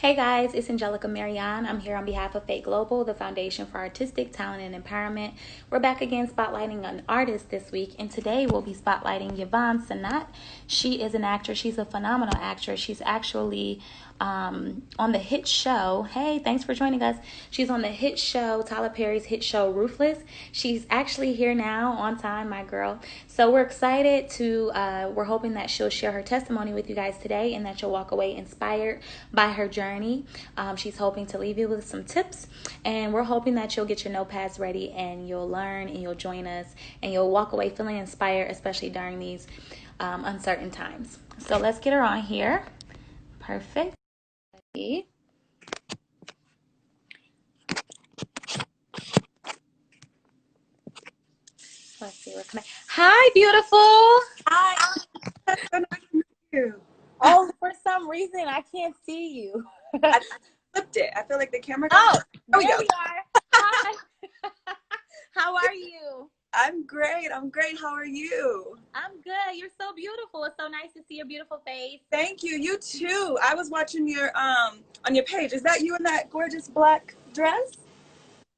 Hey guys, it's Angelica Marianne. I'm here on behalf of F.A.T.E Global, the Foundation for Artistic Talent and Empowerment. We're back again spotlighting an artist this week, and today we'll be spotlighting Yvonne Senat. She is an actress. She's a phenomenal actress. She's actually on the hit show. Hey, thanks for joining us. She's on the hit show, Tyler Perry's hit show, Ruthless. She's actually here now on time, my girl. So we're excited to, we're hoping that she'll share her testimony with you guys today and that you'll walk away inspired by her journey. She's hoping to leave you with some tips, and we're hoping that you'll get your notepads ready and you'll learn and you'll join us and you'll walk away feeling inspired, especially during these uncertain times. So let's get her on here. Perfect. Let's see. We're connected. Hi, beautiful. Hi. That's so nice to meet you. Oh, for some reason I can't see you. I flipped it. I feel like the camera. Oh, there we there go. we are. Hi. How are you? I'm great. I'm great. How are you? I'm good. You're so beautiful. It's so nice to see your beautiful face. Thank you. You too. I was watching your on your page. Is that you in that gorgeous black dress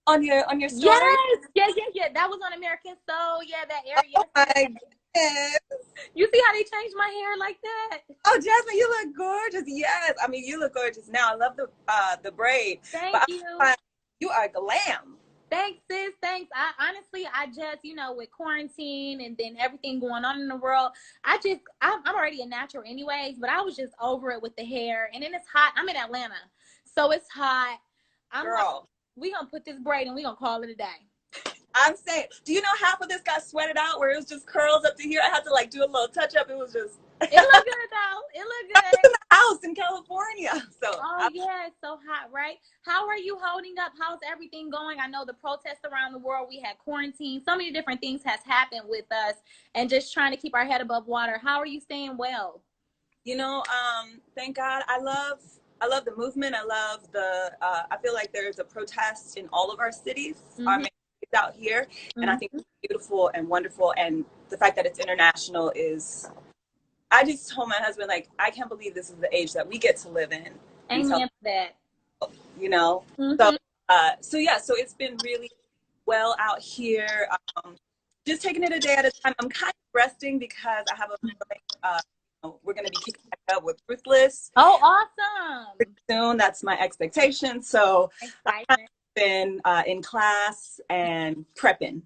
on your story? Yes. That was on American Soul. Yeah, that area. Oh my goodness. You see how they changed my hair like that? Oh, Jasmine, you look gorgeous. Yes. I mean, you look gorgeous now. I love the braid. Thank you. You are glam. Thanks, sis. Thanks. I just, with quarantine and then everything going on in the world, I'm already a natural anyways, but I was just over it with the hair. And then it's hot. I'm in Atlanta, so it's hot. Girl, we gonna put this braid and we gonna call it a day. I'm saying, do you know half of this got sweated out where it was just curls up to here? I had to like do a little touch up. It was just. It looked good though. It looked good. I was in the house in California. So. Oh yeah, it's so hot, right? How are you holding up? How's everything going? I know the protests around the world. We had quarantine. So many different things has happened with us, and just trying to keep our head above water. How are you staying well? Thank God. I love the movement. I love I feel like there's a protest in all of our cities. Our main cities out here, and I think it's beautiful and wonderful. And the fact that it's international is. I just told my husband, like, I can't believe this is the age that we get to live in. Amen to that. So it's been really well out here. Just taking it a day at a time. I'm kind of resting because I have we're going to be kicking back up with Ruthless. Oh, awesome. Soon. That's my expectation. So I've been in class and prepping.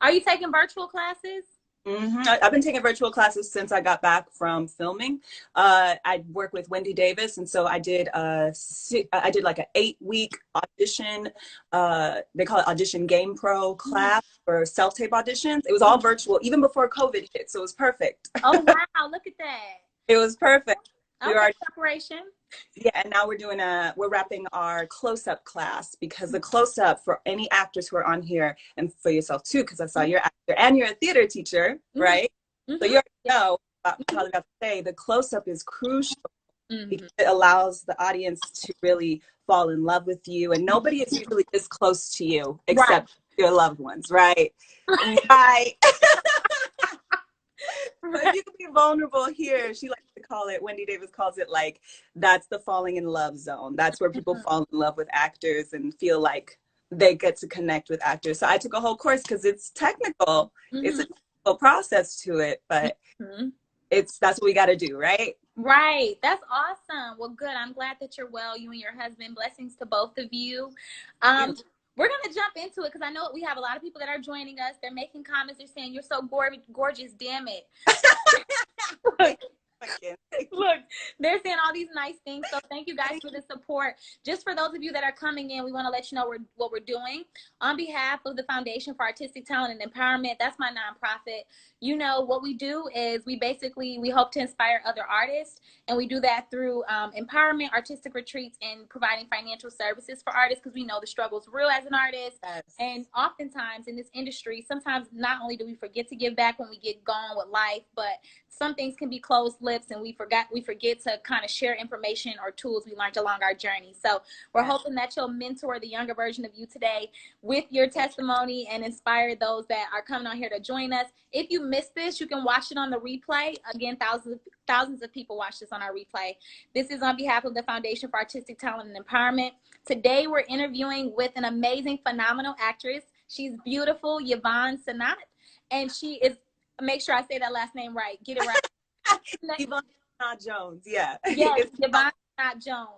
Are you taking virtual classes? I've been taking virtual classes since I got back from filming. I work with Wendy Davis, and so I did like an 8-week audition. They call it Audition Game Pro class for self-tape auditions. It was all virtual, even before COVID hit, so it was perfect. Oh wow! Look at that. It was perfect. Okay, preparation. Yeah, and now we're wrapping our close-up class, because the close-up for any actors who are on here, and for yourself too, because I saw you're an actor and you're a theater teacher, right? So you already know, I'm probably about to say, the close-up is crucial because it allows the audience to really fall in love with you, and nobody is usually this close to you except your loved ones, right? Right. But you can be vulnerable here. She likes to call it, Wendy Davis calls it, like, that's the falling in love zone. That's where people fall in love with actors and feel like they get to connect with actors. So I took a whole course because it's technical. It's a technical process to it, but that's what we got to do, right? Right. That's awesome. Well, good. I'm glad that you're well, you and your husband. Blessings to both of you. We're going to jump into it because I know we have a lot of people that are joining us. They're making comments. They're saying, you're so gorgeous, damn it. Look, they're saying all these nice things. So thank you guys for the support. Just for those of you that are coming in, we want to let you know what we're doing. On behalf of the Foundation for Artistic Talent and Empowerment, that's my nonprofit. What we do is we hope to inspire other artists, and we do that through empowerment, artistic retreats, and providing financial services for artists, because we know the struggle is real as an artist. Yes. And oftentimes in this industry, sometimes not only do we forget to give back when we get gone with life, but some things can be closed lips, and we forget to kind of share information or tools we learned along our journey. So we're hoping that you'll mentor the younger version of you today with your testimony and inspire those that are coming on here to join us. If you missed this, you can watch it on the replay. Again, thousands of people watch this on our replay. This is on behalf of the Foundation for Artistic Talent and Empowerment. Today, we're interviewing with an amazing, phenomenal actress. She's beautiful, Yvonne Senat, and she is, make sure I say that last name right. Get it right. Yvonne Jones, yeah. Yes, Yvonne Senat Jones.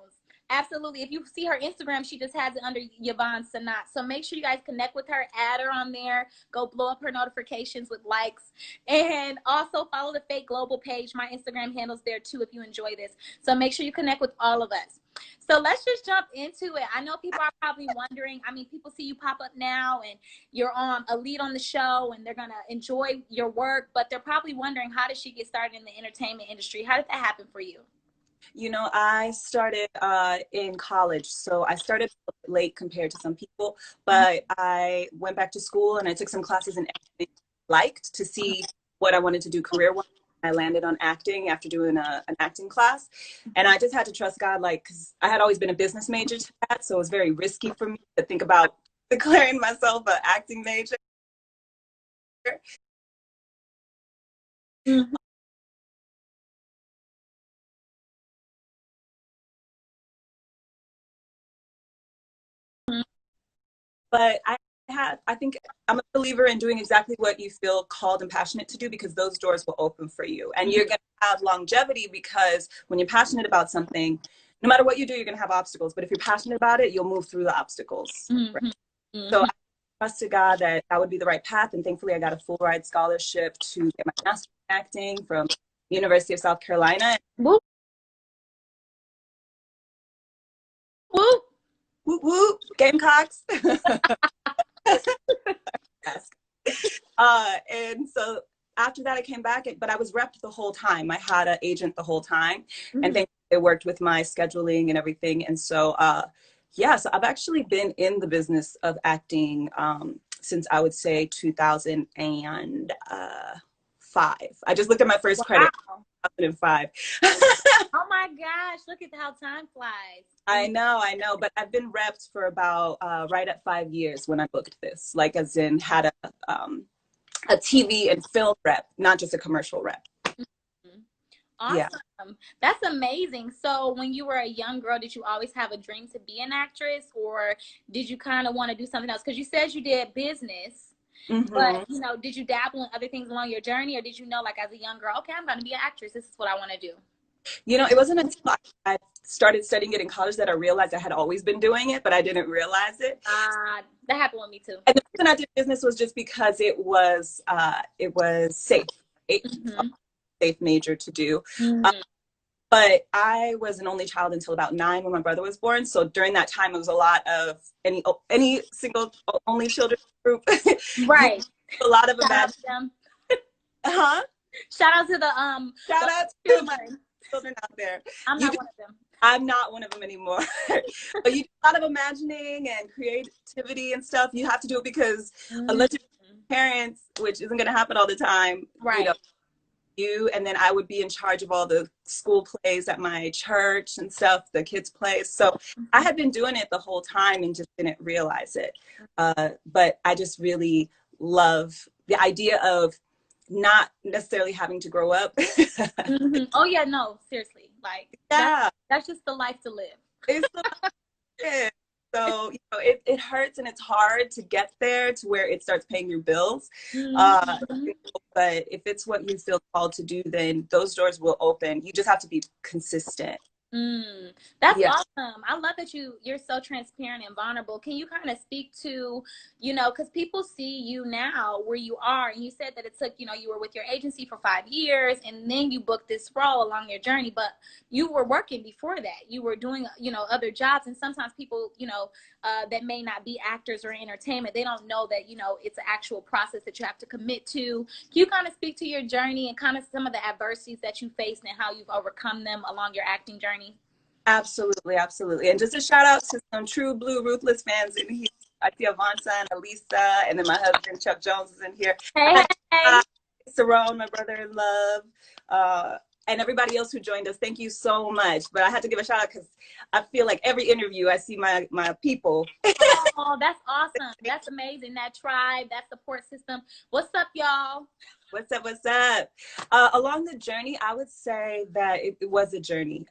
Absolutely. If you see her Instagram, she just has it under Yvonne Senat. So make sure you guys connect with her, add her on there, go blow up her notifications with likes, and also follow the F.A.T.E Global page. My Instagram handle's there too if you enjoy this. So make sure you connect with all of us. So let's just jump into it. I know people are probably wondering, I mean, people see you pop up now and you're on a lead on the show and they're going to enjoy your work, but they're probably wondering, how did she get started in the entertainment industry? How did that happen for you? You know, I started in college, so I started late compared to some people, but I went back to school and I took some classes in acting I liked to see what I wanted to do career-wise. I landed on acting after doing an acting class, and I just had to trust God, like, because I had always been a business major to that, so it was very risky for me to think about declaring myself an acting major. Mm-hmm. But I think I'm a believer in doing exactly what you feel called and passionate to do, because those doors will open for you. And you're going to have longevity, because when you're passionate about something, no matter what you do, you're going to have obstacles. But if you're passionate about it, you'll move through the obstacles. Mm-hmm. Right? Mm-hmm. So I trusted God that that would be the right path. And thankfully, I got a full ride scholarship to get my master's in acting from the University of South Carolina. Whoop. Whoop. Whoop, whoop, Gamecocks. And so after that, I came back, but I was repped the whole time. I had an agent the whole time, and they worked with my scheduling and everything. And so, yeah, so I've actually been in the business of acting since, I would say, 2005. I just looked at my first credit, 2005. Oh my gosh, look at how time flies. I know, but I've been repped for about right at 5 years when I booked this, like, as in had a TV and film rep, not just a commercial rep. Awesome. Yeah. That's amazing. So when you were a young girl, did you always have a dream to be an actress, or did you kind of want to do something else? Because you said you did business, but, you know, did you dabble in other things along your journey, or did you know, like, as a young girl, okay, I'm going to be an actress, this is what I want to do? You know, it wasn't until I started studying it in college that I realized I had always been doing it, but I didn't realize it. That happened with me too. And the reason I did business was just because it was safe, safe major to do. But I was an only child until about 9 when my brother was born. So during that time, it was a lot of any single only children group. Right. A lot of imagination. Shout out to the shout out to my children out there. I'm not one of them. I'm not one of them anymore. But you do a lot of imagining and creativity and stuff. You have to do it because unless you're parents, which isn't going to happen all the time, right? And then I would be in charge of all the school plays at my church and stuff, the kids' plays. So I had been doing it the whole time and just didn't realize it. But I just really love the idea of not necessarily having to grow up. Oh yeah, no, seriously, like that's just the life to live. It's the life. So, you know, it hurts and it's hard to get there to where it starts paying your bills. But if it's what you feel called to do, then those doors will open. You just have to be consistent. That's awesome. I love that you're so transparent and vulnerable. Can you kind of speak to, you know, because people see you now where you are, and you said that it took, you know, you were with your agency for 5 years and then you booked this role along your journey, but you were working before that. You were doing, you know, other jobs, and sometimes people, you know, that may not be actors or entertainment, they don't know that, you know, it's an actual process that you have to commit to. Can you kind of speak to your journey and kind of some of the adversities that you faced and how you've overcome them along your acting journey? Absolutely, absolutely. And just a shout out to some true blue Ruthless fans in here. I see Yvonne and Elisa, and then my husband Chuck Jones is in here. Hey. Saron, my brother in love, and everybody else who joined us. Thank you so much. But I had to give a shout out because I feel like every interview I see my people. Oh, that's awesome. That's amazing. That tribe, that support system. What's up, y'all? What's up? What's up? Along the journey, I would say that it was a journey.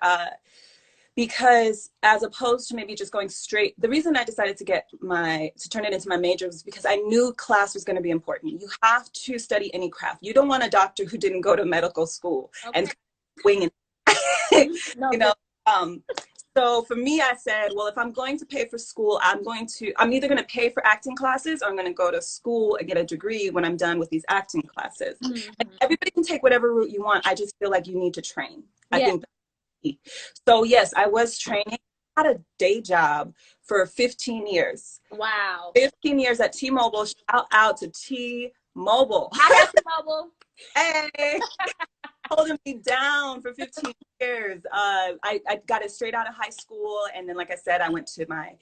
Because as opposed to maybe just going straight, the reason I decided to turn it into my major was because I knew class was going to be important. You have to study any craft. You don't want a doctor who didn't go to medical school and wing it. No, you know. So for me, I said, well, if I'm going to pay for school, I'm either going to pay for acting classes or I'm going to go to school and get a degree when I'm done with these acting classes. And everybody can take whatever route you want. I just feel like you need to train. I think. So yes, I was training. I had a day job for 15 years. Wow. 15 years at T-Mobile. Shout out to T-Mobile. I got T-Mobile. Hey, holding me down for 15 years. I got it straight out of high school. And then, like I said, I went to my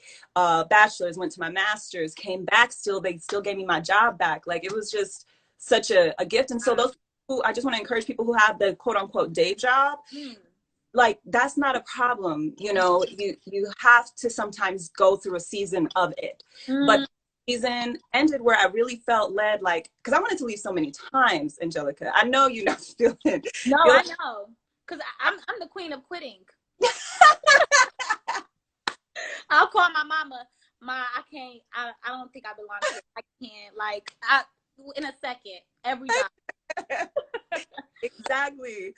bachelor's, went to my master's, came back they still gave me my job back. Like, it was just such a gift. And so I just want to encourage people who have the quote unquote day job. Like, that's not a problem. You have to sometimes go through a season of it. But the season ended where I really felt led, like, because I wanted to leave so many times, Angelica. I know you know feeling. No, I know. Because I'm the queen of quitting. I'll call my mama. I can't, I don't think I belong to it. I can't, like, in a second, every time. Exactly.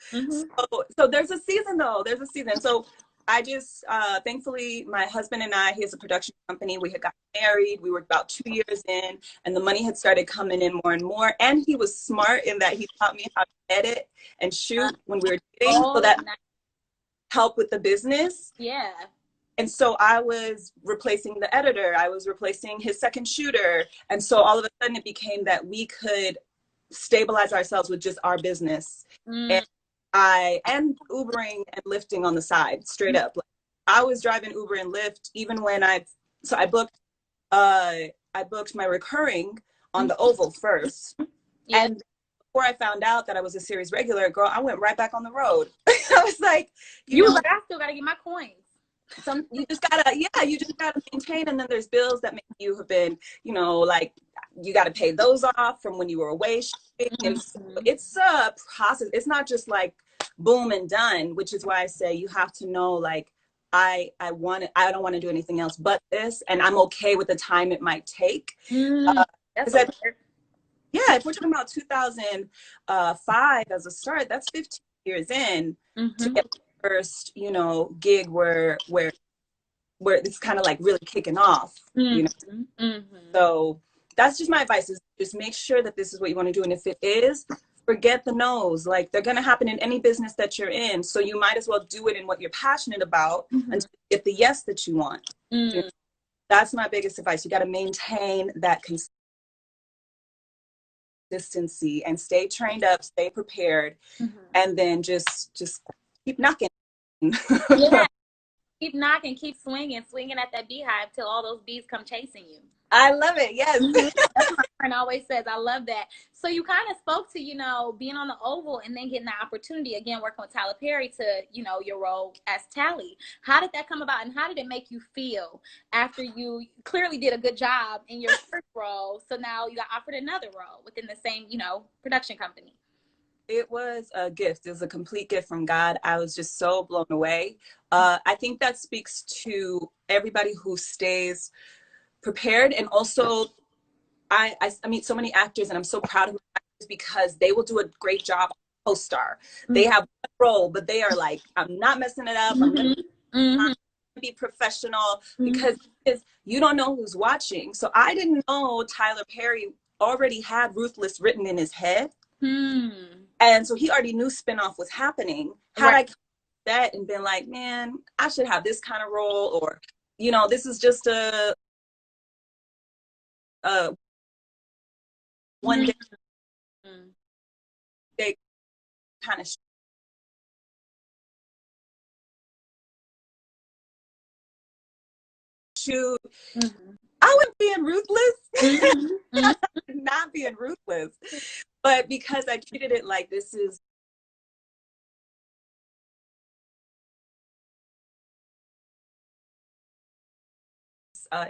So there's a season, though. There's a season. So I just, thankfully, my husband and I, he has a production company. We had got married. We were about 2 years in, and the money had started coming in more and more. And he was smart in that he taught me how to edit and shoot when we were dating, so that helped with the business. Yeah. And so I was replacing the editor. I was replacing his second shooter. And so all of a sudden it became that we could stabilize ourselves with just our business. And and Ubering and lifting on the side, straight up. Like, I was driving Uber and Lyft even when I booked my recurring on the Oval first. And before I found out that I was a series regular, girl, I went right back on the road. I was like, you were like, I still gotta get my coins. You just gotta maintain. And then there's bills that maybe you have been, like, you got to pay those off from when you were away shipping. And so it's a process. It's not just like boom and done, which is why I say you have to know, like, I don't want to do anything else but this, and I'm okay with the time it might take. If we're talking about 2005 as a start, that's 15 years in to get the first, gig where it's kind of like really kicking off. So that's just my advice, is just make sure that this is what you want to do. And if it is, forget the no's. Like, they're going to happen in any business that you're in. So you might as well do it in what you're passionate about until you get the yes that you want. That's my biggest advice. You got to maintain that consistency and stay trained up, stay prepared, and then just keep knocking. Yeah. Keep knocking, keep swinging at that beehive till all those bees come chasing you. I love it. Yes. That's what my friend always says. I love that. So you kind of spoke to, being on the Oval and then getting the opportunity, again, working with Tyler Perry to, your role as Tally. How did that come about, and how did it make you feel after you clearly did a good job in your first role? So now you got offered another role within the same, production company. It was a gift. It was a complete gift from God. I was just so blown away. I think that speaks to everybody who stays prepared. And also, I meet so many actors, and I'm so proud of my actors because they will do a great job co-star. They have one role, but they are like, I'm not messing it up. I'm going to be professional, because you don't know who's watching. So I didn't know Tyler Perry already had Ruthless written in his head. And so he already knew spinoff was happening. Had I come to that and been like, man, I should have this kind of role, or, this is just a one day kind of shoot, I would be in Ruthless. Not being ruthless. But because I treated it like this is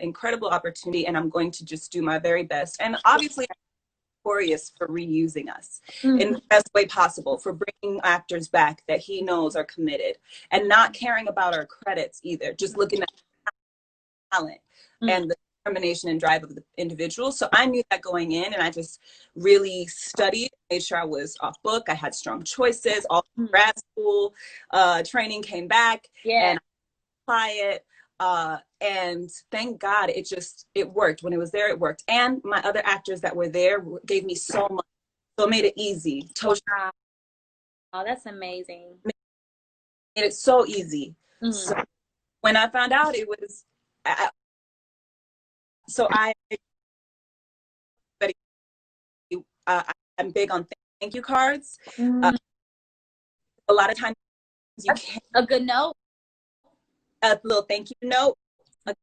incredible opportunity, and I'm going to just do my very best. And obviously, I'm notorious for reusing us in the best way possible, for bringing actors back that he knows are committed, and not caring about our credits either, just looking at talent and the determination and drive of the individual. So I knew that going in, and I just really studied, made sure I was off book. I had strong choices. All grad school training came back, and I apply it. And thank God it worked. When it was there, it worked. And my other actors that were there gave me so much. So it made it easy. Wow. Oh, that's amazing. Made it so easy. So when I found out it was, I'm big on thank you cards. A lot of times you can't. A good note. A little thank you note. A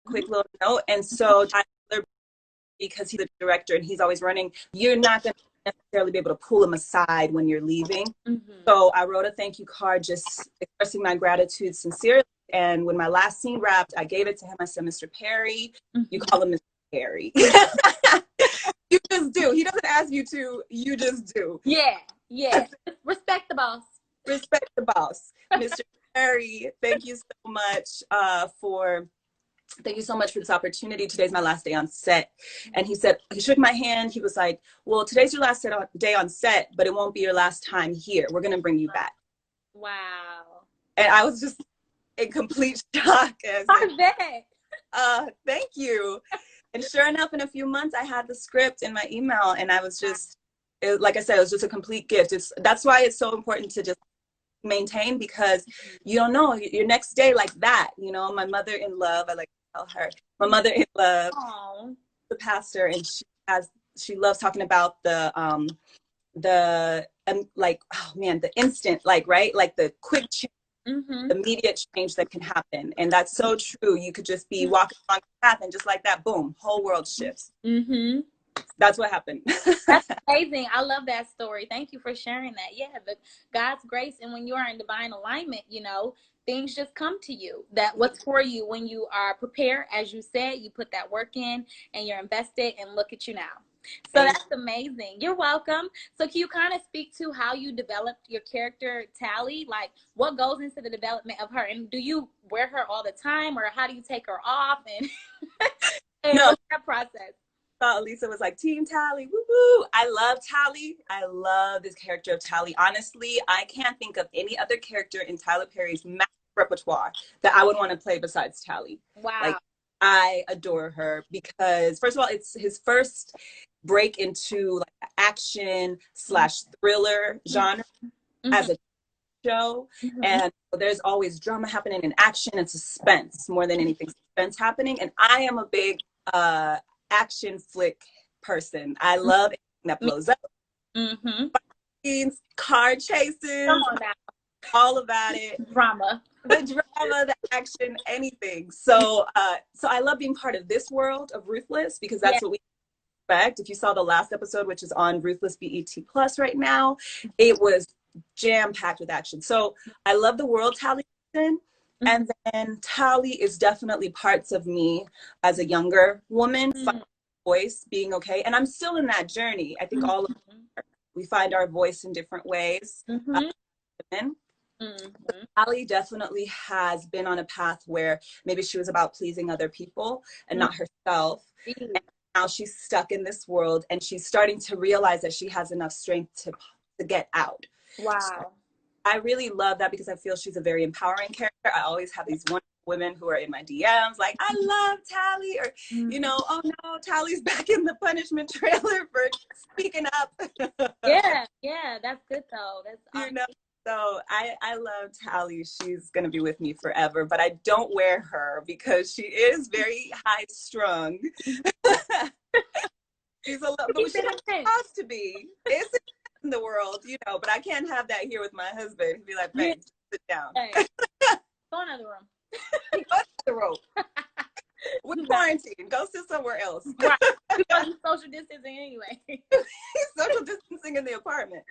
quick little note. And so Tyler, because he's the director and he's always running, you're not going to necessarily be able to pull him aside when you're leaving. So I wrote a thank you card, just expressing my gratitude sincerely. And when my last scene wrapped, I gave it to him. I said, Mr. Perry, you call him Mr. Perry. You just do. He doesn't ask you to. You just do. Yeah. Respect the boss. Respect the boss. Mr. Perry, thank you so much for this opportunity. Today's my last day on set. And he shook my hand. He was like, well, today's your last day on set, but it won't be your last time here. We're going to bring you back. Wow. And I was just in complete shock. I bet. Thank you. And sure enough, in a few months, I had the script in my email, and I was just, like I said, it was just a complete gift. That's why it's so important to just maintain, because you don't know your next day like that. You know, my mother-in-law, I like to tell her, my mother-in-law, the pastor, and she loves talking about the like, oh man, the instant, like, right, like the quick change. The immediate change that can happen. And that's so true. You could just be walking along the path and just like that, boom, whole world shifts. That's what happened. That's amazing. I love that story. Thank you for sharing that. Yeah, God's grace, and when you are in divine alignment, you know, things just come to you. That what's for you when you are prepared, as you said, you put that work in and you're invested, and look at you now. So that's amazing. You're welcome. So can you kind of speak to how you developed your character, Tally? Like, what goes into the development of her? And do you wear her all the time, or how do you take her off? And, what's that process? Lisa was like, Team Tally, woo-hoo. I love Tally. I love this character of Tally. Honestly, I can't think of any other character in Tyler Perry's massive repertoire that I would want to play besides Tally. Wow. Like, I adore her because, first of all, it's his first break into like action / thriller genre as a show. And there's always drama happening and action and suspense, more than anything, suspense happening. And I am a big action flick person. I love anything that blows up. Scenes, car chases, all about it. Drama. The drama, the action, anything. So I love being part of this world of Ruthless, because that's what we expect. If you saw the last episode, which is on Ruthless BET Plus right now, it was jam-packed with action. So I love the world Tally is in. And then Tally is definitely parts of me as a younger woman, voice, being okay. And I'm still in that journey. I think all of us, we find our voice in different ways. Tally definitely has been on a path where maybe she was about pleasing other people and not herself. And now she's stuck in this world, and she's starting to realize that she has enough strength to get out. Wow. So I really love that, because I feel she's a very empowering character. I always have these wonderful women who are in my DMs like, I love Tally, or you know, oh no, Tally's back in the punishment trailer for speaking up. yeah, that's good though. That's awesome. You know, so I love Tally. She's gonna be with me forever, but I don't wear her because she is very high strung. She's a little, but she has to be. It's in the world, you know, but I can't have that here with my husband. He'd be like, babe, sit down. Hey. Go another room. Go to the room. With quarantine, go sit somewhere else. Right. You know, he's social distancing anyway. He's social distancing in the apartment.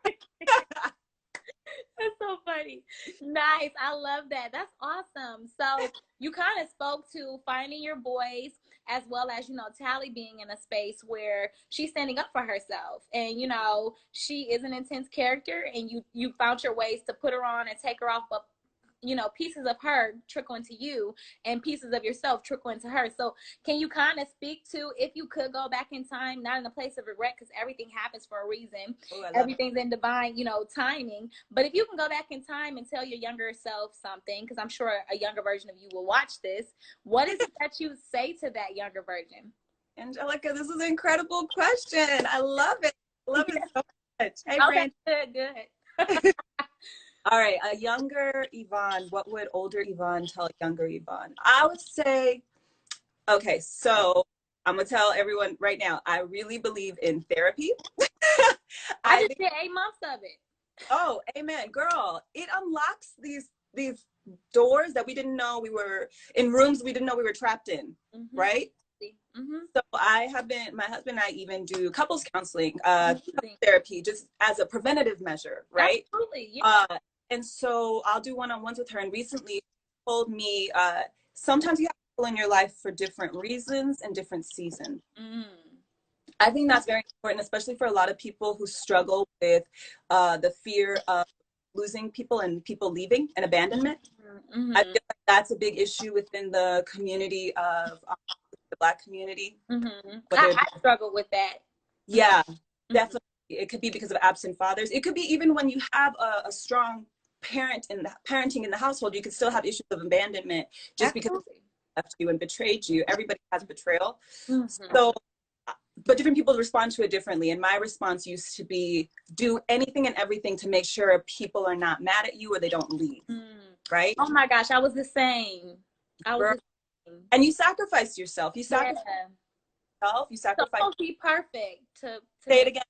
Right. That's so funny. Nice. I love that. That's awesome. So you kind of spoke to finding your voice, as well as, you know, Tally being in a space where she's standing up for herself. And, you know, she is an intense character, and you found your ways to put her on and take her off, but, you know, pieces of her trickle into you and pieces of yourself trickle into her. So can you kind of speak to, if you could go back in time, not in a place of regret, because everything happens for a reason. Ooh, everything's in divine, you know, timing. But if you can go back in time and tell your younger self something, because I'm sure a younger version of you will watch this, what is it that you say to that younger version? Angelica, this is an incredible question. I love it. I love it so much. Hey, okay, good. All right, a younger Yvonne, what would older Yvonne tell a younger Yvonne? I would say, okay, so I'm going to tell everyone right now, I really believe in therapy. I just did 8 months of it. Oh, amen. Girl, it unlocks these doors that we didn't know we were in, rooms we didn't know we were trapped in, right? So I have been, my husband and I even do couples counseling, therapy, just as a preventative measure, right? Absolutely. Yeah. And so I'll do one-on-ones with her. And recently she told me, sometimes you have people in your life for different reasons and different seasons. I think that's very important, especially for a lot of people who struggle with the fear of losing people and people leaving and abandonment. I feel like that's a big issue within the community of the Black community. I struggle with that. Yeah, definitely. It could be because of absent fathers. It could be even when you have a strong parenting in the household, you could still have issues of abandonment just because they left you and betrayed you. Everybody has betrayal. So, but different people respond to it differently. And my response used to be, do anything and everything to make sure people are not mad at you or they don't leave. Right? Oh my gosh, I was the same. And you sacrifice yourself. You sacrifice yourself. You sacrifice. To almost be perfect. To say it again.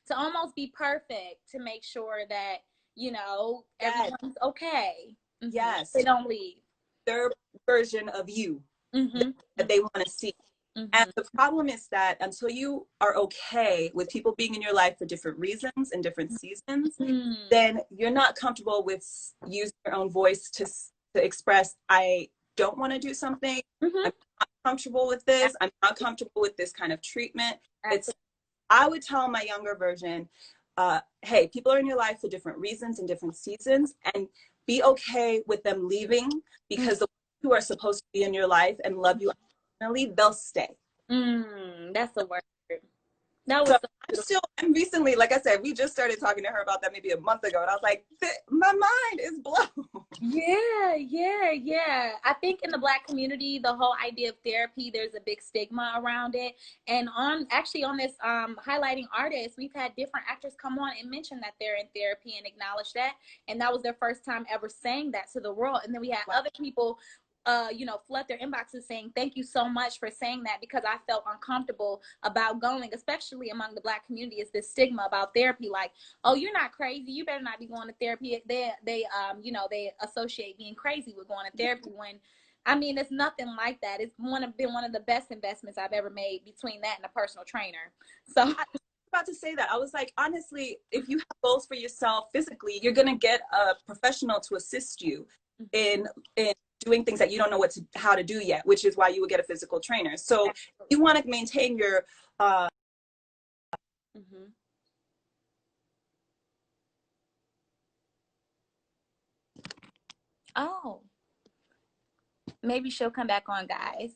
To almost be perfect, to make sure that, you know, everyone's okay. Yes. They don't leave. Their version of you that they want to see. And the problem is that until you are okay with people being in your life for different reasons and different seasons, then you're not comfortable with using your own voice to express, I don't want to do something. I'm not comfortable with this. I'm not comfortable with this kind of treatment. I would tell my younger version, hey, people are in your life for different reasons and different seasons, and be okay with them leaving, because the ones who are supposed to be in your life and love you, they'll stay. That's the word. That was I'm recently, like I said, we just started talking to her about that maybe a month ago, and I was like, my mind is blown. Yeah. I think in the Black community, the whole idea of therapy, there's a big stigma around it. And on this highlighting artists, we've had different actors come on and mention that they're in therapy and acknowledge that. And that was their first time ever saying that to the world. And then we had other people you know, flood their inboxes saying, thank you so much for saying that, because I felt uncomfortable about going, especially among the Black community. Is this stigma about therapy, like, oh, you're not crazy, you better not be going to therapy. They you know, they associate being crazy with going to therapy, when I mean, it's nothing like that. It's been one of the best investments I've ever made, between that and a personal trainer. So I was about to say that. I was like, honestly, if you have goals for yourself physically, you're gonna get a professional to assist you in doing things that you don't know how to do yet, which is why you would get a physical trainer. So you want to maintain your oh, maybe she'll come back on, guys.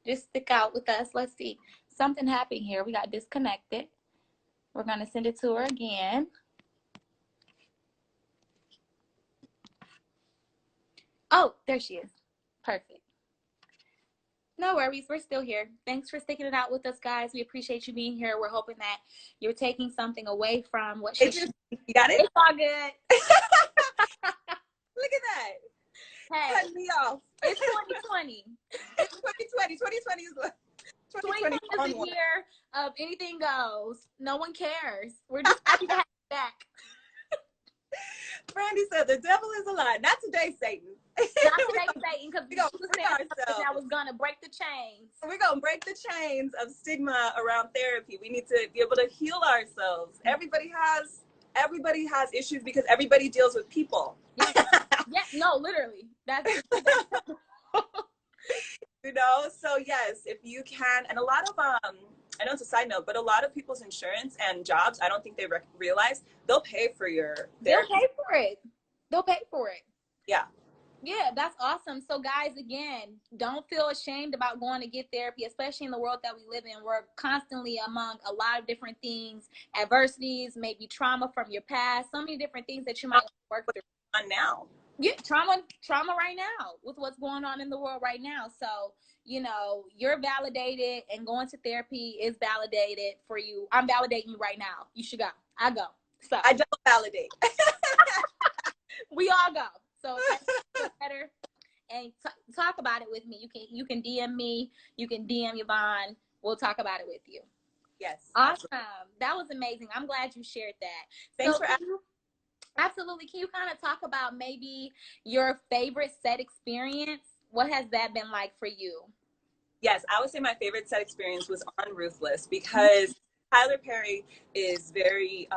Just stick out with us. Let's see. Something happened here. We got disconnected. We're going to send it to her again. Oh, there she is. Perfect. No worries. We're still here. Thanks for sticking it out with us, guys. We appreciate you being here. We're hoping that you're taking something away from what she... You got it? It's all good. Look at that. Hey, cut me off. It's 2020. It's 2020. 2020 is what? 2020 is the year of anything goes. No one cares. We're just happy to have you back. Brandy said the devil is a lie. Not today, Satan. Not today, Satan, because we gonna free ourselves. I was gonna break the chains. We're gonna break the chains of stigma around therapy. We need to be able to heal ourselves. Everybody has issues because everybody deals with people. Yeah, yeah, no, literally. That's you know. So yes, if you can, and a lot of I know it's a side note, but a lot of people's insurance and jobs, I don't think they realize they'll pay for your therapy. They'll pay for it. Yeah. Yeah, that's awesome. So guys, again, don't feel ashamed about going to get therapy, especially in the world that we live in. We're constantly among a lot of different things, adversities, maybe trauma from your past, so many different things that you might work through. On now. Yeah, trauma right now with what's going on in the world right now. So, you know, you're validated, and going to therapy is validated for you. I'm validating you right now. You should go. I go. So I don't validate. We all go. So better and talk about it with me. You can DM me. You can DM Yvonne. We'll talk about it with you. Yes. Awesome. That was amazing. I'm glad you shared that. Thanks for asking. Absolutely. Can you kind of talk about maybe your favorite set experience? What has that been like for you? Yes, I would say my favorite set experience was on Ruthless because Tyler Perry is very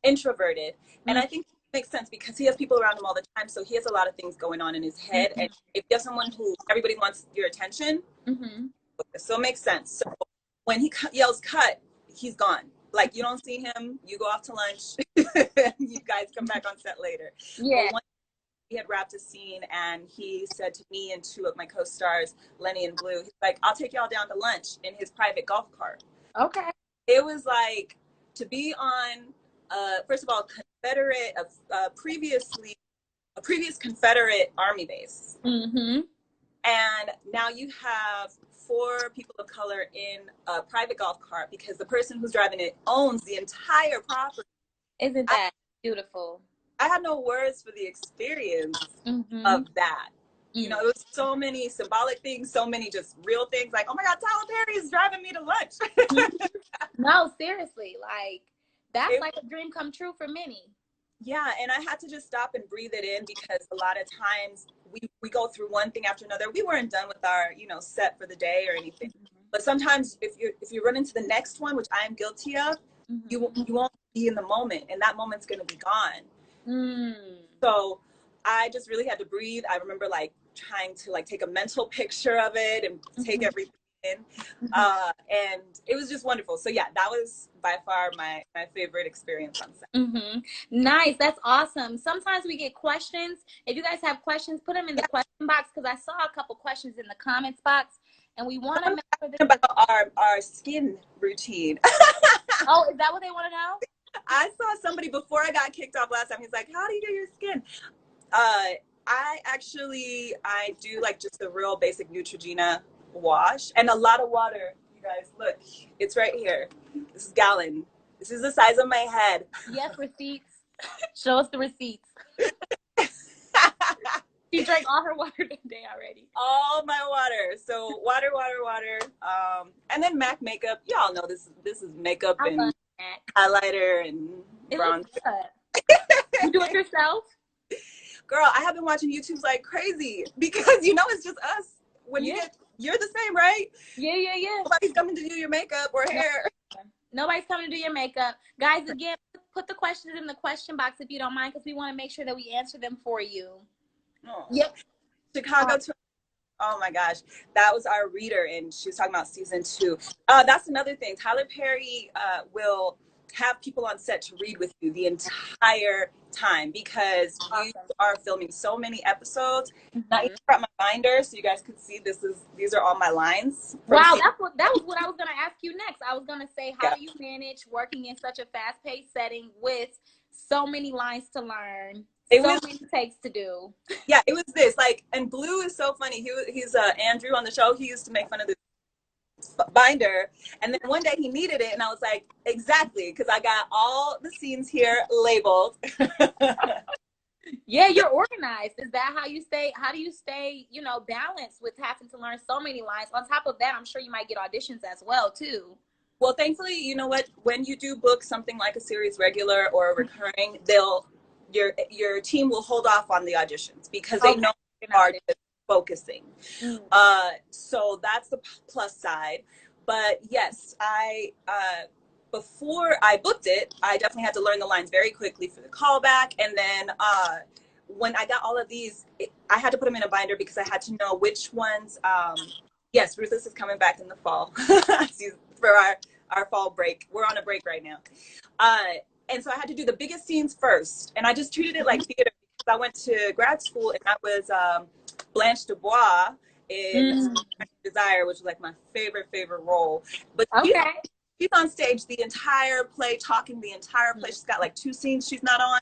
introverted. And I think it makes sense because he has people around him all the time. So he has a lot of things going on in his head. And if you have someone who everybody wants your attention, so it makes sense. So when he yells cut, he's gone. Like, you don't see him, you go off to lunch, you guys come back on set later. Yeah. But he had wrapped a scene and he said to me and two of my co-stars, Lenny and Blue, he's like, I'll take y'all down to lunch in his private golf cart. Okay. It was like to be on, first of all, Confederate, previous Confederate Army base. And now you have 4 people of color in a private golf cart because the person who's driving it owns the entire property. Isn't that beautiful? I had no words for the experience of that. You know, it was so many symbolic things, so many just real things. Like, oh my God, Tyler Perry is driving me to lunch. No, seriously, like that's like a dream come true for many. Yeah, and I had to just stop and breathe it in because a lot of times we go through one thing after another. We weren't done with our, you know, set for the day or anything. But sometimes if you run into the next one, which I am guilty of, you won't be in the moment, and that moment's going to be gone. So I just really had to breathe. I remember like trying to like take a mental picture of it and take everything in. And it was just wonderful. So yeah, that was by far my favorite experience on set. Nice. That's awesome. Sometimes we get questions. If you guys have questions, put them in the question box, because I saw a couple questions in the comments box, and we want to make sure that about our skin routine. Oh, is that what they want to know? I saw somebody before I got kicked off last time. He's like, how do you do your skin? I do like just a real basic Neutrogena wash and a lot of water. You guys, look, it's right here. This is gallon. This is the size of my head. Yes, receipts. Show us the receipts. She drank all her water today already. All my water. So water. And then MAC makeup. Y'all know this is makeup and highlighter and bronzer. You do it yourself? Girl, I have been watching YouTubes like crazy because you know it's just us. When you're the same, right? Yeah. Nobody's coming to do your makeup or hair. Nobody's coming to do your makeup. Guys, again, put the questions in the question box if you don't mind, because we want to make sure that we answer them for you. Oh. Yep. Chicago. Oh my gosh, that was our reader, and she was talking about season 2. That's another thing. Tyler Perry will have people on set to read with you the entire time because we are filming so many episodes. I brought my binder so you guys could see these are all my lines. Wow, that was what I was gonna ask you next. I was gonna say, how do you manage working in such a fast-paced setting with so many lines to learn? So many takes to do. Yeah, it was this. Like, and Blue is so funny. He's Andrew on the show. He used to make fun of the binder, and then one day he needed it, and I was like, exactly, because I got all the scenes here labeled. Yeah, you're organized. Is that how you stay? How do you stay, you know, balanced with having to learn so many lines? On top of that, I'm sure you might get auditions as well too. Well, thankfully, you know what? When you do book something like a series regular or a recurring, your team will hold off on the auditions because they know you are focusing. So that's the plus side. But yes, before I booked it, I definitely had to learn the lines very quickly for the callback. And then when I got all of these, I had to put them in a binder because I had to know which ones. Yes, Ruthless is coming back in the fall for our fall break. We're on a break right now. And so I had to do the biggest scenes first. And I just treated it like theater because I went to grad school and I was Blanche Dubois in Desire, which was like my favorite role. But she's on stage the entire play, talking the entire play. She's got like 2 scenes she's not on.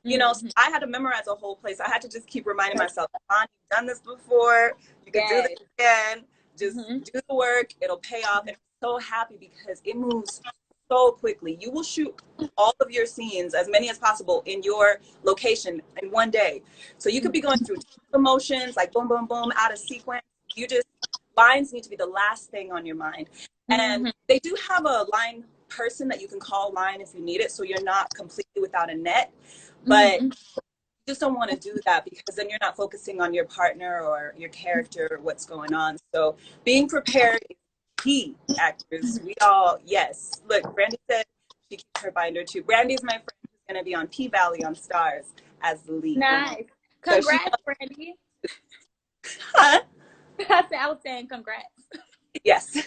You know, so I had to memorize a whole play. So I had to just keep reminding myself, Yvonne, you've done this before. You can do this again. Just do the work. It'll pay off. And I'm so happy because it moves so quickly. You will shoot all of your scenes, as many as possible, in your location in one day. So you could be going through emotions, like boom, boom, boom, out of sequence. Lines need to be the last thing on your mind. And they do have a line person that you can call line if you need it, so you're not completely without a net. But you just don't want to do that because then you're not focusing on your partner or your character or what's going on. So being prepared is key, actors. We all, yes. Look, Brandy said she keeps her binder too. Brandy is my friend who's going to be on P-Valley on Stars as the lead. Nice. Congrats, so Brandy. Huh? I was saying congrats. Yes.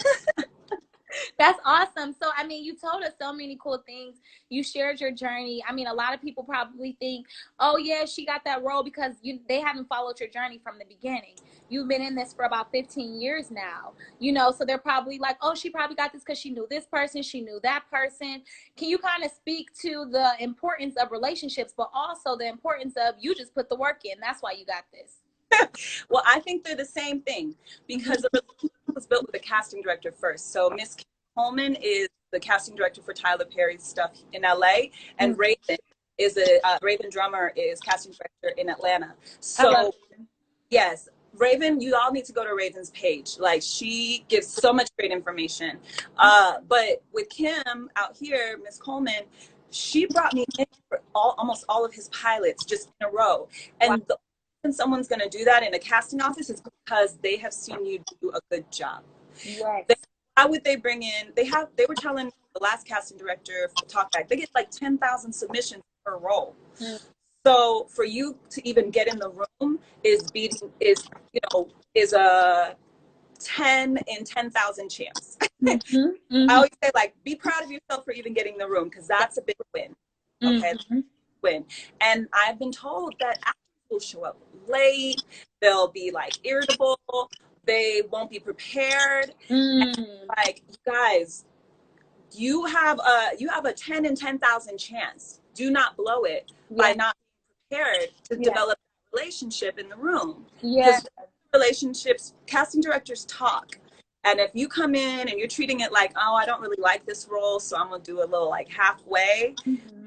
That's awesome. So, I mean, you told us so many cool things. You shared your journey. I mean, a lot of people probably think, oh, yeah, she got that role because they haven't followed your journey from the beginning. You've been in this for about 15 years now, you know, so they're probably like, oh, she probably got this because she knew this person, she knew that person. Can you kind of speak to the importance of relationships, but also the importance of you just put the work in? That's why you got this. Well, I think they're the same thing because the relationship was built with the casting director first. So Miss Coleman is the casting director for Tyler Perry's stuff in LA, and Raven is Raven Drummer is casting director in Atlanta. So yes, Raven, you all need to go to Raven's page. Like, she gives so much great information. But with Kim out here, Miss Coleman, she brought me in for almost all of his pilots just in a row. And the reason someone's going to do that in a casting office is because they have seen you do a good job. Yes. How would they bring in? They were telling the last casting director for Talkback, they get like 10,000 submissions per role. So for you to even get in the room is a 10 in 10,000 chance. I always say, like, be proud of yourself for even getting the room, because that's a big win. Okay, win. And I've been told that actors will show up late. They'll be like irritable. They won't be prepared. And, like, you guys, you have a 10 in 10,000 chance. Do not blow it by not being prepared to develop a relationship in the room. Because relationships, casting directors talk. And if you come in and you're treating it like, oh, I don't really like this role, so I'm gonna do a little like halfway,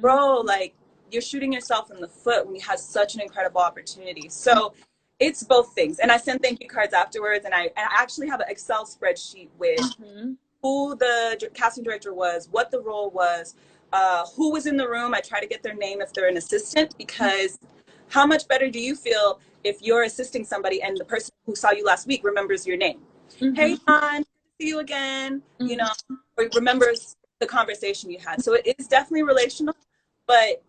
bro, like, you're shooting yourself in the foot when you have such an incredible opportunity. So it's both things. And I send thank you cards afterwards, and I actually have an Excel spreadsheet with who the casting director was, what the role was, who was in the room. I try to get their name if they're an assistant, because how much better do you feel if you're assisting somebody and the person who saw you last week remembers your name? Hey, Yvonne, good to see you again, you know, or remembers the conversation you had. So it is definitely relational, but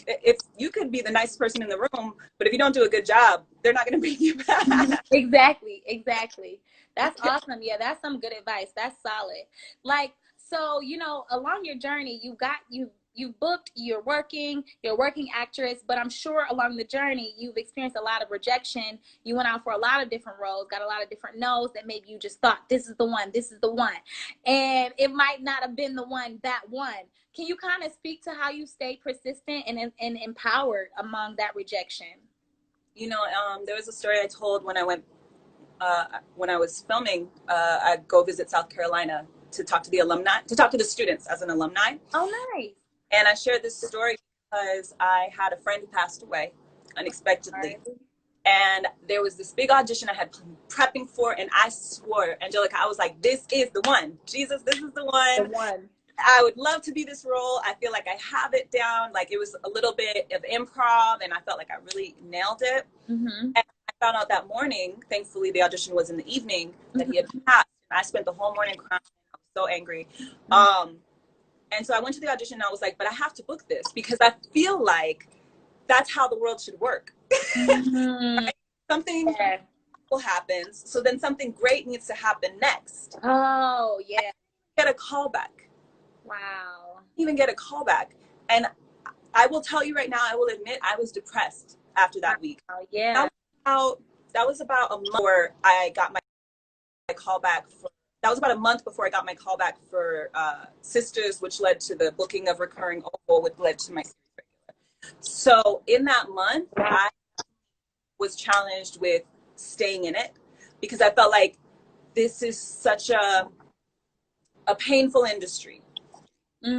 if you could be the nicest person in the room, but if you don't do a good job, they're not going to bring you back. Exactly. That's awesome. Yeah, that's some good advice. That's solid. Like, so, you know, along your journey, you've booked, you're working actress, but I'm sure along the journey, you've experienced a lot of rejection. You went out for a lot of different roles, got a lot of different no's that maybe you just thought, this is the one. And it might not have been the one, that one. Can you kind of speak to how you stayed persistent and empowered among that rejection? You know, there was a story I told when I was filming. I'd go visit South Carolina to talk to the students as an alumni. Oh, nice. And I shared this story because I had a friend who passed away unexpectedly. And there was this big audition I had been prepping for, and I swore, Angelica, I was like, this is the one. Jesus, this is the one. The one. I would love to be this role. I feel like I have it down. Like, it was a little bit of improv, and I felt like I really nailed it. And I found out that morning, thankfully the audition was in the evening, that he had passed. I spent the whole morning crying. I was so angry. And so I went to the audition and I was like, but I have to book this because I feel like that's how the world should work. Right? Something happens, so then something great needs to happen next. Oh, yeah. Get a call back. Wow. Even get a call back. And I will tell you right now, I will admit I was depressed after that week. Yeah. That was about a month before I got my call back that was about a month before I got my call back for Sisters, which led to the booking of Recurring Opal, which led to my series regular. So in that month, I was challenged with staying in it because I felt like this is such a painful industry. How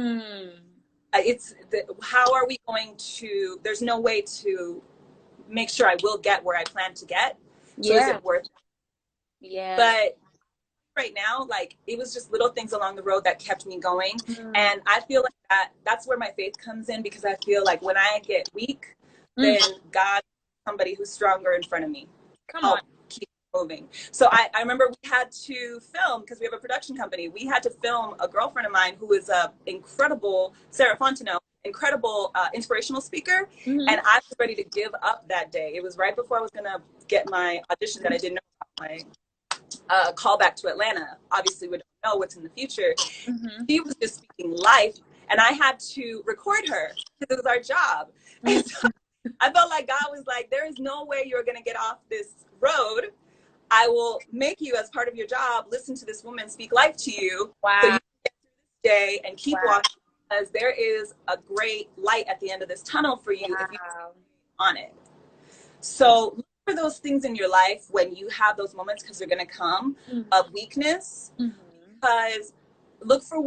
are we going to, there's no way to make sure I will get where I plan to get. So is it worth it? Yeah. But right now, like, it was just little things along the road that kept me going. And I feel like that's where my faith comes in, because I feel like when I get weak, then God, somebody who's stronger in front of me. Come on. Keep moving. So I remember we had to film, because we have a production company, we had to film a girlfriend of mine who is a incredible, Sarah Fontenot, incredible inspirational speaker. And I was ready to give up that day. It was right before I was going to get my audition that I didn't know about my call back to Atlanta. Obviously, we don't know what's in the future. She was just speaking life, and I had to record her because it was our job. And so I felt like God was like, there is no way you're going to get off this road. I will make you, as part of your job, listen to this woman speak life to you. Wow. So you can get through this day and keep walking, because there is a great light at the end of this tunnel for you if you on it. So look for those things in your life when you have those moments, because they're going to come, of weakness. Because look for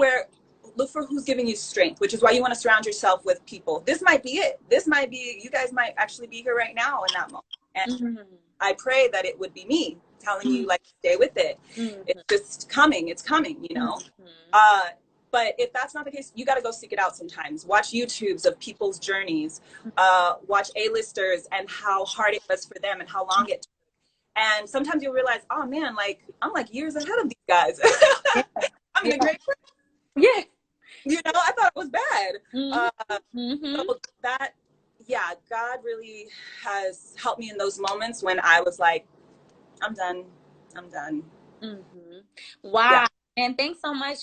who's giving you strength, which is why you want to surround yourself with people. This might be it. This might be, you guys might actually be here right now in that moment. And I pray that it would be me telling you, like, stay with it. It's just coming. It's coming, you know. But if that's not the case, you got to go seek it out sometimes. Watch YouTubes of people's journeys. Watch A-listers and how hard it was for them and how long it took. And sometimes you'll realize, oh man, like, I'm like years ahead of these guys. I'm in a great place. Yeah. You know, I thought it was bad. So that, God really has helped me in those moments when I was like, I'm done. Wow. Yeah. And thanks so much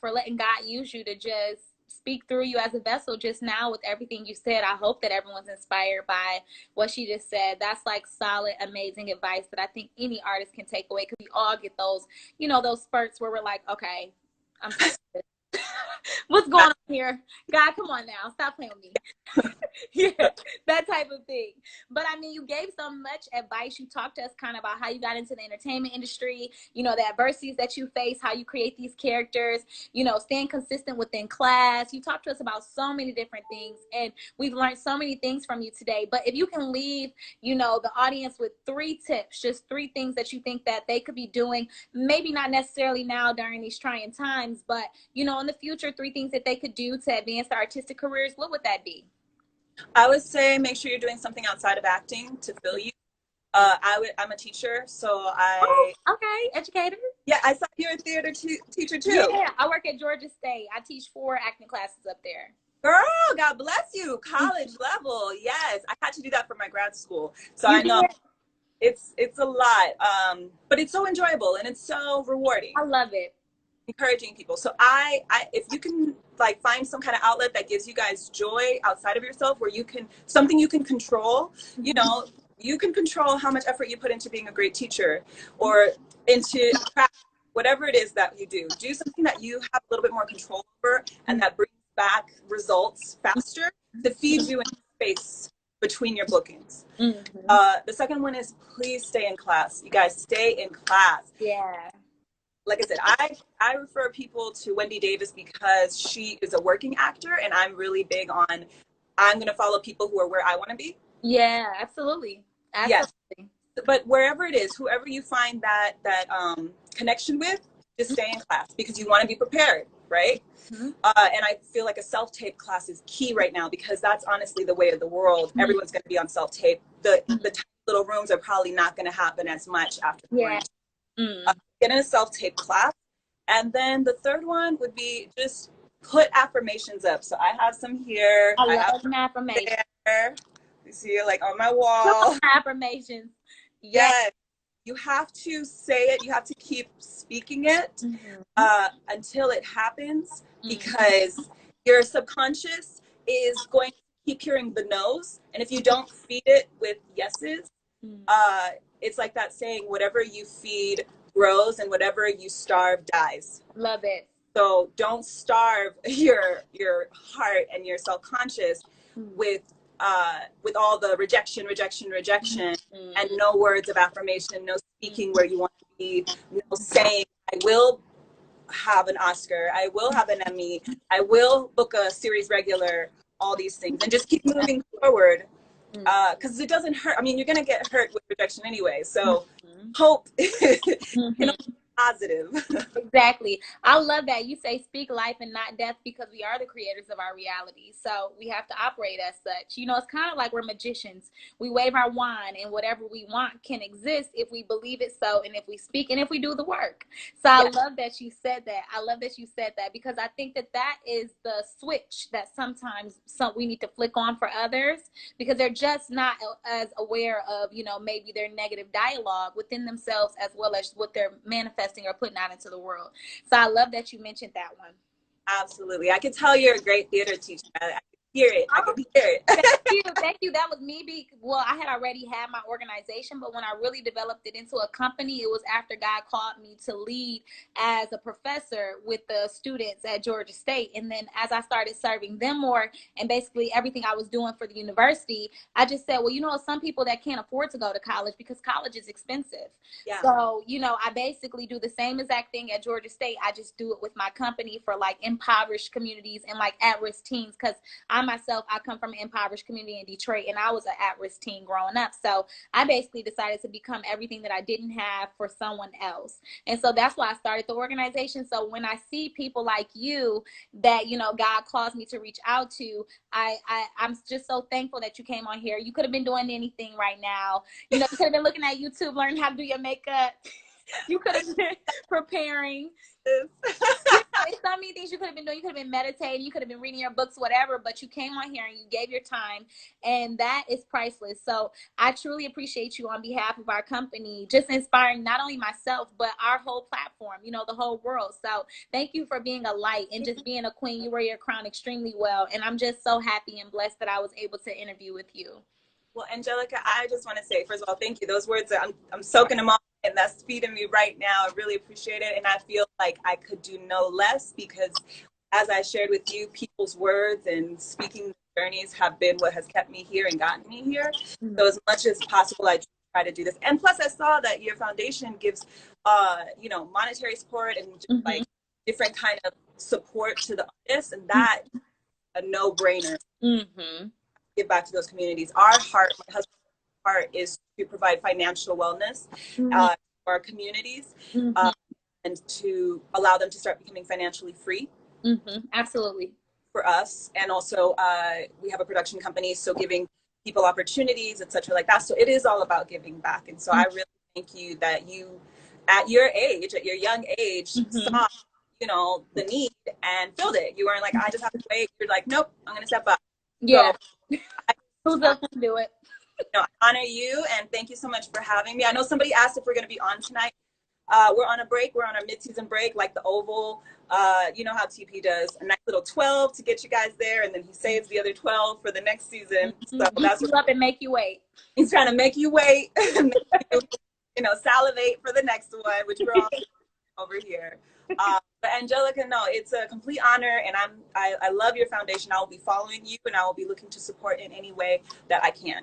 for letting God use you to just speak through you as a vessel just now with everything you said. I hope that everyone's inspired by what she just said. That's like solid, amazing advice that I think any artist can take away, because we all get those, you know, those spurts where we're like, okay, I'm what's going on here? God, come on now. Stop playing with me. Yeah, that type of thing. But I mean, you gave so much advice. You talked to us kind of about how you got into the entertainment industry, you know, the adversities that you face, how you create these characters, you know, staying consistent within class. You talked to us about so many different things, and we've learned so many things from you today. But if you can leave, you know, the audience with 3 tips, just 3 things that you think that they could be doing, maybe not necessarily now during these trying times, but, you know, in the future, 3 things that they could do to advance their artistic careers, what would that be? I would say make sure you're doing something outside of acting to fill you. I'm a teacher, so okay, educator. Yeah, I saw you're a theater teacher too. Yeah, I work at Georgia State. I teach 4 acting classes up there. Girl, God bless you. College level, yes. I had to do that for my grad school, so I know it's a lot, but it's so enjoyable and it's so rewarding. I love it. Encouraging people. So if you can, like, find some kind of outlet that gives you guys joy outside of yourself, where something you can control, you know, you can control how much effort you put into being a great teacher or into whatever it is that you do something that you have a little bit more control over and that brings back results faster to feed you in space between your bookings. The second one is, please stay in class. You guys, stay in class. Yeah. Like I said, I refer people to Wendy Davis because she is a working actor, and I'm really big on, I'm going to follow people who are where I want to be. Yeah, absolutely. Yes. But wherever it is, whoever you find that connection with, just stay in class, because you want to be prepared, right? And I feel like a self-tape class is key right now, because that's honestly the way of the world. Everyone's going to be on self-tape. The little rooms are probably not going to happen as much after Yeah. quarantine. Get in a self-tape class. And then the third one would be just put affirmations up. So I have some here. I I have love an affirmation. there. You see it like on my wall. Affirmations. Yes. You have to say it. You have to keep speaking it until it happens, because your subconscious is going to keep hearing the no's. And if you don't feed it with yeses, it's like that saying, whatever you feed grows and whatever you starve dies. Love it. So don't starve your heart and your self-conscious with all the rejection, and no words of affirmation, no speaking where you want to be, no saying, I will have an Oscar, I will have an Emmy, I will book a series regular, all these things, and just keep moving forward. Because it doesn't hurt. I mean, you're going to get hurt with rejection anyway. So hope can be positive. Exactly. I love that you say speak life and not death, because we are the creators of our reality. So we have to operate as such. You know, it's kind of like we're magicians. We wave our wand and whatever we want can exist if we believe it so, and if we speak and if we do the work. So I love that you said that. I love that you said that, because I think that that is the switch that sometimes we need to flick on for others, because they're just not as aware of, you know, maybe their negative dialogue within themselves as well as what they're manifesting or putting out into the world. So I love that you mentioned that one. Absolutely. I can tell you're a great theater teacher. I can hear it. I can hear it. Thank you. That was me. Well, I had already had my organization, but when I really developed it into a company, it was after God called me to lead as a professor with the students at Georgia State. And then as I started serving them more, and basically everything I was doing for the university, I just said, well, you know, some people that can't afford to go to college because college is expensive. Yeah. So, you know, I basically do the same exact thing at Georgia State. I just do it with my company for like impoverished communities and like at-risk teens, because I come from an impoverished community in Detroit, and I was an at-risk teen growing up. So I basically decided to become everything that I didn't have for someone else. And so that's why I started the organization. So when I see people like you that, you know, God calls me to reach out to, I'm just so thankful that you came on here. You could have been doing anything right now. You know, you could have been looking at YouTube, learning how to do your makeup. You could have been preparing. There's so many things you could have been doing. You could have been meditating. You could have been reading your books, whatever. But you came on here and you gave your time, and that is priceless. So I truly appreciate you on behalf of our company, just inspiring not only myself but our whole platform. You know, the whole world. So thank you for being a light and just being a queen. You wear your crown extremely well, and I'm just so happy and blessed that I was able to interview with you. Well, Angelica, I just want to say, first of all, thank you. Those words, I'm soaking them all, and that's feeding me right now. I really appreciate it. And I feel like I could do no less, because as I shared with you, people's words and speaking journeys have been what has kept me here and gotten me here. So as much as possible, I try to do this. And plus, I saw that your foundation gives, you know, monetary support and just like different kind of support to the artists. And that a no-brainer. Give back to those communities. Our heart, my husband's heart, is to provide financial wellness for our communities and to allow them to start becoming financially free. Absolutely. For us. And also we have a production company, so giving people opportunities, etc., like that. So it is all about giving back. And so I really thank you that you, at your age, at your young age, saw, you know, the need and filled it. You weren't like, I just have to wait. You're like, nope, I'm going to step up. Yeah. So, who's else can do it? You know, I honor you, and thank you so much for having me. I know somebody asked if we're going to be on tonight. We're on a break. We're on our mid-season break, like the Oval. You know how TP does a nice little 12 to get you guys there, and then he saves the other 12 for the next season. So that's what up and make you wait. He's trying to make you wait, you know, salivate for the next one, which we're all over here. But Angelica, no, it's a complete honor, and I love your foundation. I will be following you, and I will be looking to support in any way that I can.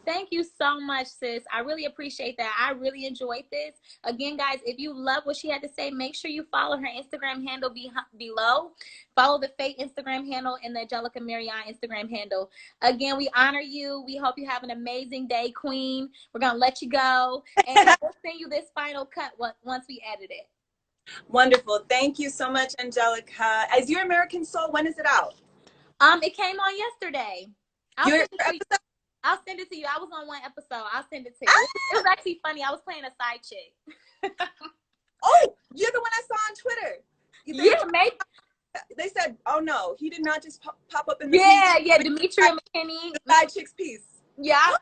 Thank you so much, sis. I really appreciate that. I really enjoyed this. Again, guys, if you love what she had to say, make sure you follow her Instagram handle below. Follow the F.A.T.E Instagram handle and the Angelica Marion Instagram handle. Again, we honor you. We hope you have an amazing day, Queen. We're going to let you go, and we'll send you this final cut once we edit it. Wonderful. Thank you so much, Angelica. Is Your American Soul, when is it out? It came on yesterday. I'll send it to you. I was on one episode. I'll send it to you. It was actually funny. I was playing a side chick. Oh, you're the one I saw on Twitter. Yeah, maybe. They said, oh no, he did not just pop up in the Yeah, Demetria McKinney. The side chick's piece. Yeah.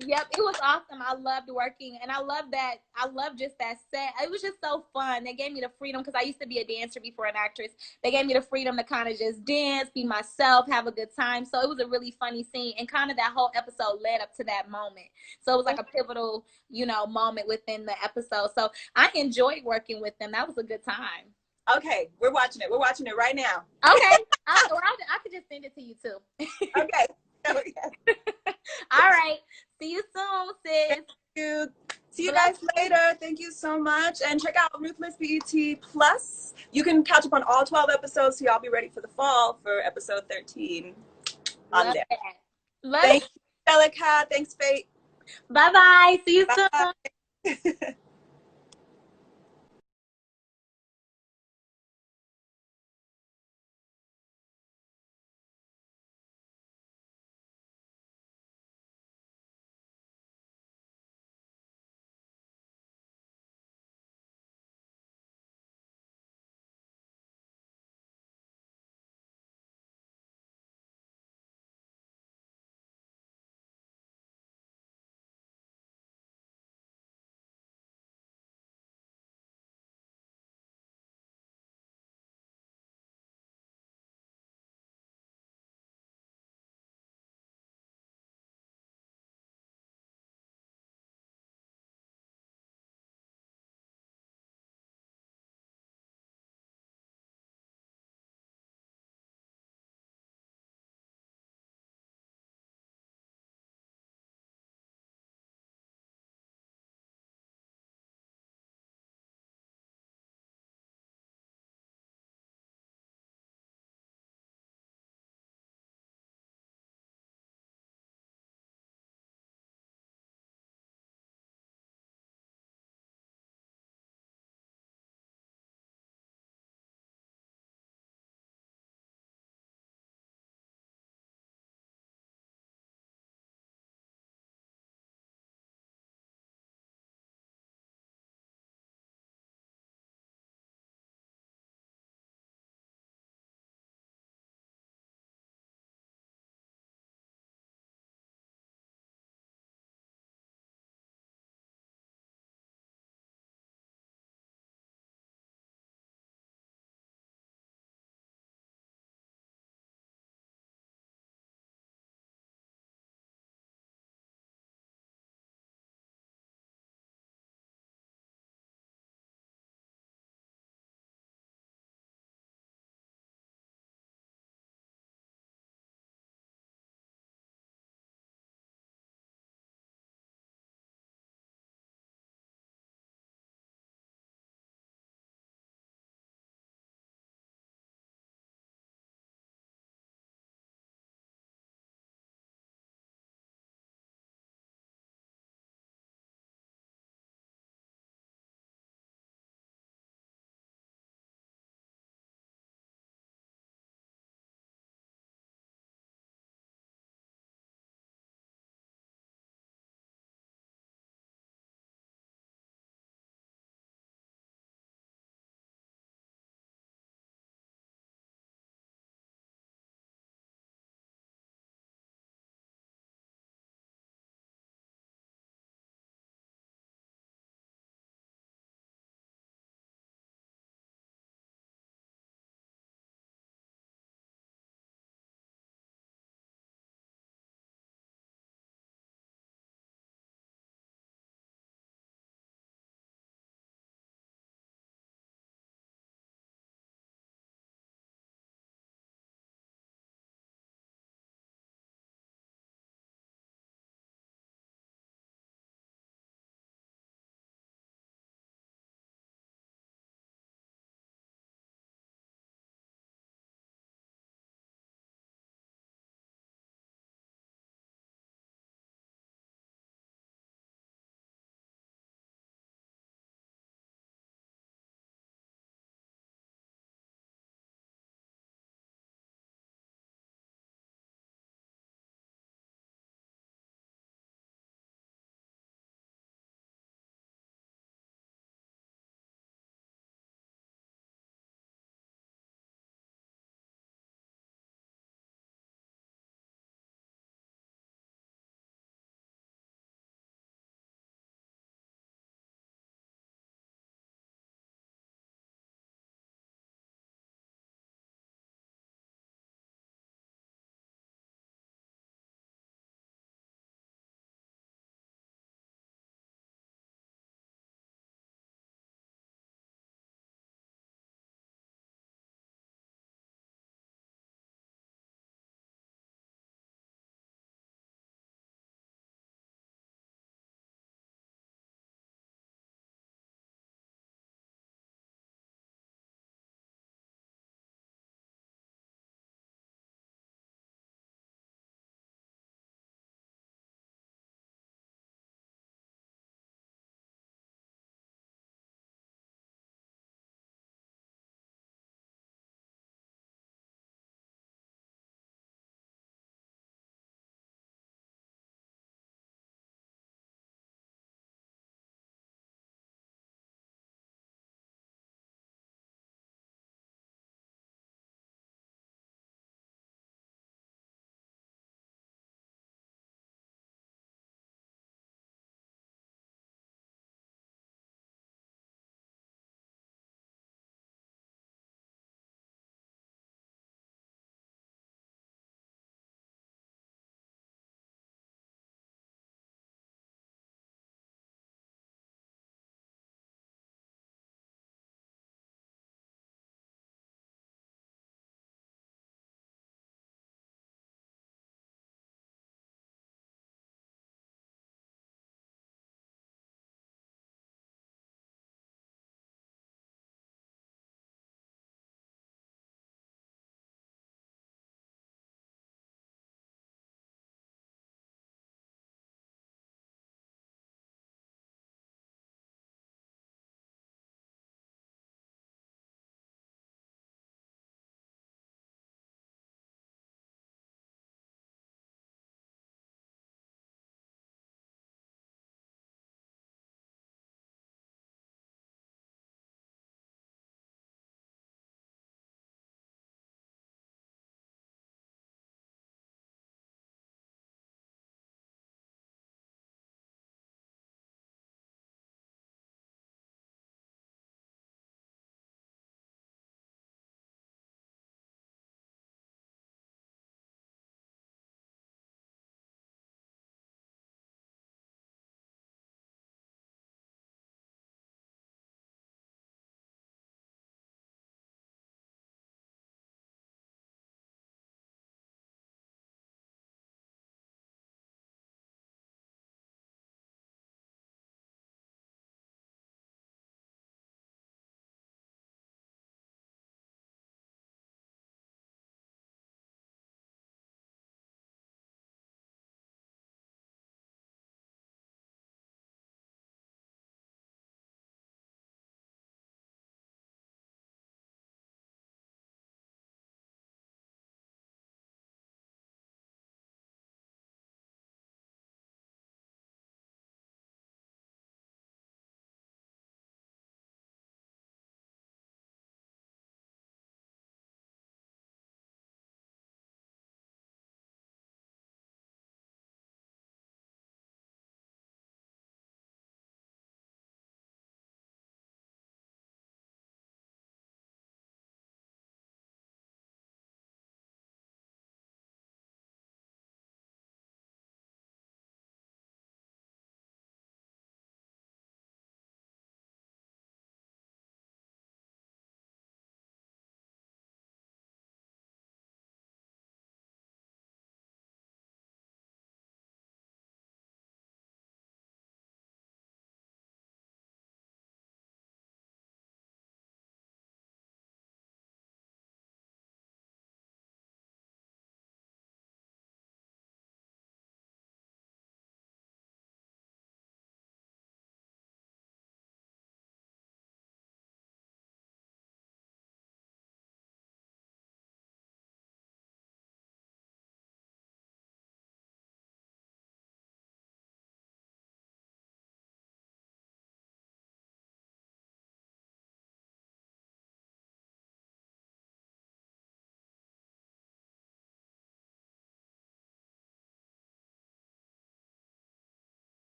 Yep, it was awesome. I loved working, and I love that. I love just that set. It was just so fun. They gave me the freedom, because I used to be a dancer before an actress. They gave me the freedom to kind of just dance, be myself, have a good time. So it was a really funny scene, and kind of that whole episode led up to that moment. So it was like a pivotal, moment within the episode. So I enjoyed working with them. That was a good time. Okay, we're watching it. We're watching it right now. Okay, I could just send it to you too. Okay. All right. See you soon, sis. Thank you. See you guys later. Thank you so much. And check out Ruthless BET Plus. You can catch up on all 12 episodes, so y'all be ready for the fall for episode 13 on there. Love Thanks, Angelica. Thanks, Fate. Bye-bye. See you soon.